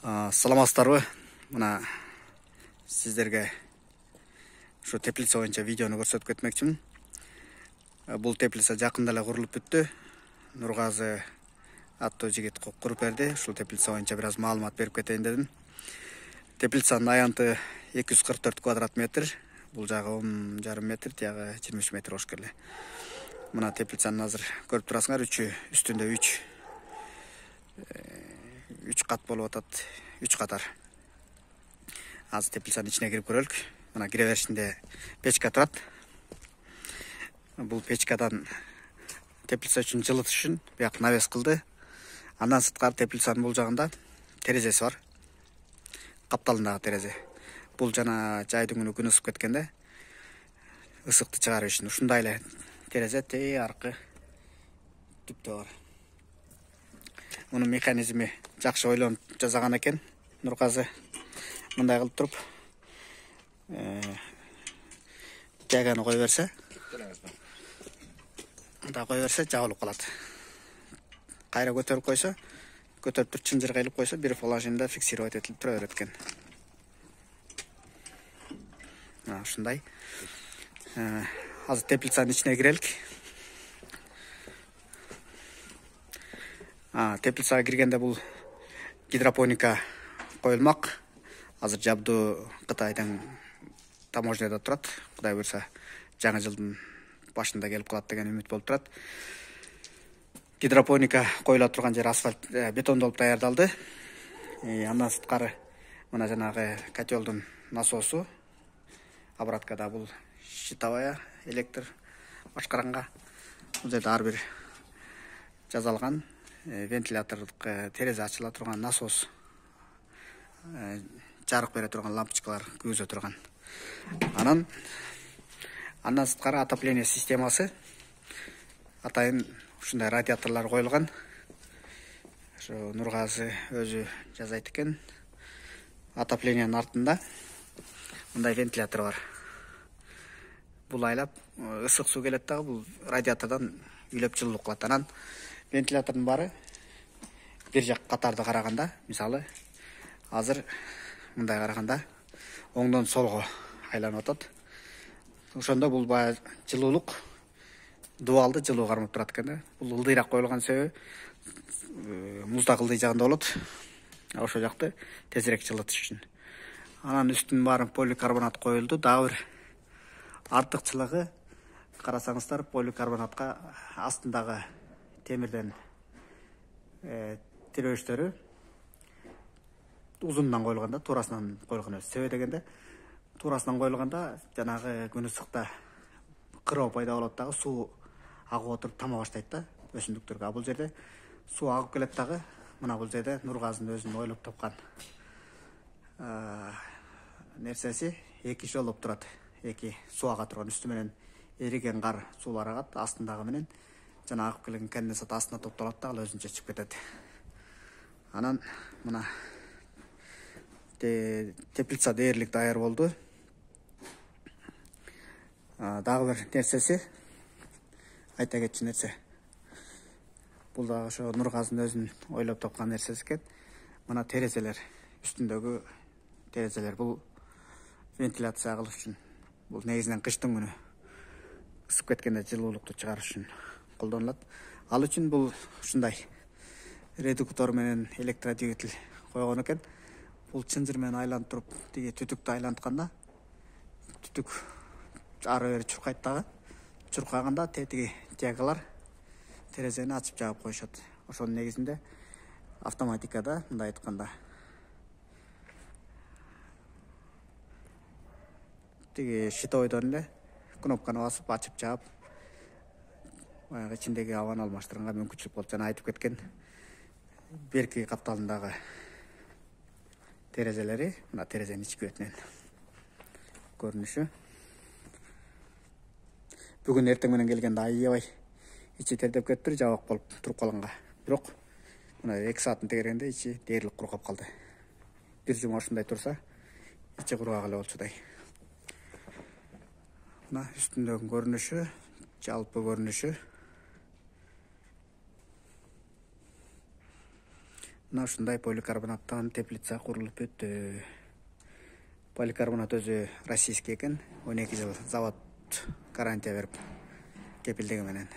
Саламатсыздарбы? Мына сиздерге ушу теплица боюнча видеону көрсөтүп кетмекчимин. Бул теплица жакында эле курулуп бүттү. Нургазы аттуу жигит куруп берди. Ушул теплица боюнча бир аз маалымат берип кетейин дедим. Теплицанын аянты 244 квадрат метр. Бул жагы 10,5 метр, тиягы 23 метр болуш керек эле. Мына теплицаны азыр көрүп турасыңар, үстүндө 3 кат болуп атат, 3 катар. Азыр теплицанын ичине кирип көрөлүк. Мына кире беришинде печка турат. Бул печкадан теплица үчүн жылытыш үчүн бияк навес кылды. Андан сырткары теплицанын бул жагында терезеси бар. Капталындагы терезе. Бул жана жайдын күнү күн ысып кеткенде ысыкты чыгарып үчүн ушундай эле терезе тээ аркы түптө бар. Мунун механизми жакшы ойлонуп жасаган экен. Нургазы мындай кылып туруп жайганы кое берсе, мындай кое берсе жабылып калат. Кайра көтөрүп койсо, көтөрүп туруп чынжыр кыйлып койсо, бир положенияда фиксировать этилип тура берет экен. Ушундай. Азыр теплицанын ичине кирелик. Теплицага киргенде бул гидропоника коюлмак. Азыр жабдуу Кытайдын таможняда турат. Кудай буйрса, жаңы жылдын башында келип калат деген үмүт болуп турат. Гидропоника коюла турган жер асфальт бетондолуп даярдалды. Андан сырткары мына жанагы котелдун насосу. Обраткада бул щитовая электр башкаранга. Бул жерде ар бир жазалган. Вентилятордук терезе ачыла турган насос, жарык бере турган лампочкалар күйгүзө турган. Андан сырткары отопление системасы. Атайын ушундай радиаторлор коюлган. Ошо Нургазы өзү жасайт экен. Отоплениянын артында мындай вентилятор бар. Бул айлап ысык суу келет дагы, бул радиатордон үйлөп жылуулук кылат. Анан вентилятордун баары бир жак катарды караганда, мисалы, азыр мындай караганда оңдон солго айланып атат. Ошондо бул баягы жылуулук дубалды жылуу кармап турат экен. Бул ылдыйраак коюлган себеби муздак ылдый жагында болот. Ошол жакты тезирээк жылытыш үчүн. Анан үстүнүн баарын поликарбонат коюлду. Дагы бир артыкчылыгы, карасаңыздар, поликарбонатка астындагы темирден тирөөчтөрү узундан коюлганда, туурасынан коюлган эмес. Себеби дегенде, туурасынан коюлганда жанагы күн ысыкта кыроо пайда болот дагы, суу агып отуруп тама баштайт да өсүмдүктөргө. Бул жерде суу агып келет дагы. Мына бул жерде Нургазынын өзүнүн ойлоп тапкан нерсеси эки жолоп турат. Эки суу ага турган, үстү менен эриген кар суулар агат, астындагы менен жана агып келген конденсат астына топтолот да, ал өзүнчө чыгып кетет. Анан мына теплица дээрлик даяр болду. Дагы бир нерсеси, айта кетчү нерсе. Бул дагы ошо Нургазынын өзүнүн ойлоп тапкан нерсеси экен. Мына терезелер, үстүндөгү терезелер, бул вентиляция кылыш үчүн. Бул негизинен кыштын күнү ысып кеткенде жылуулукту чыгарыш үчүн колдонулат. Ал үчүн бул ушундай редуктор менен электродвигатель койгон экен. Бул чынжыр менен айланып туруп, тиги түтүктү айлантканда, түтүк ары бери чуркайт дагы. Чуркаганда тетиги жагалар терезени ачып жаап коюшат. Ошонун негизинде автоматикада, мындай айтканда, тиги щитовойдон эле кнопканы басып ачып жаап, баягы ичиндеги абаны алмаштырганга мүмкүнчүлүк болот. Жана айтып кеткен берки капталындагы терезелери, мына терезенин ички бетинен көрүнүшү. Бүгүн эртең менен келгенде аябай ичи тердеп кетиптир, жабак болуп туруп калганга. Бирок мына 2 саатын тегергенде ичи дээрлик кургап калды. Бир жума ушундай турса, ичи кургак эле болчудай. Мына үстүндөгү көрүнүшү, жалпы көрүнүшү. мына ушундай поликарбонаттан теплица курулуп бүттү. Поликарбонат өзү российский экен, 12 жыл завод гарантия берип кепилдиги менен.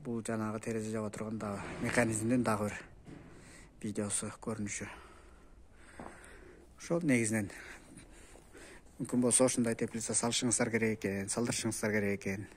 Бул жанагы терезе жаба турган дагы механизмдин дагы бир видеосу, көрүнүшү. Ошол негизинен мүмкүн болсо ушундай теплица салышыңыздар керек экен, салдырышыңыздар керек экен.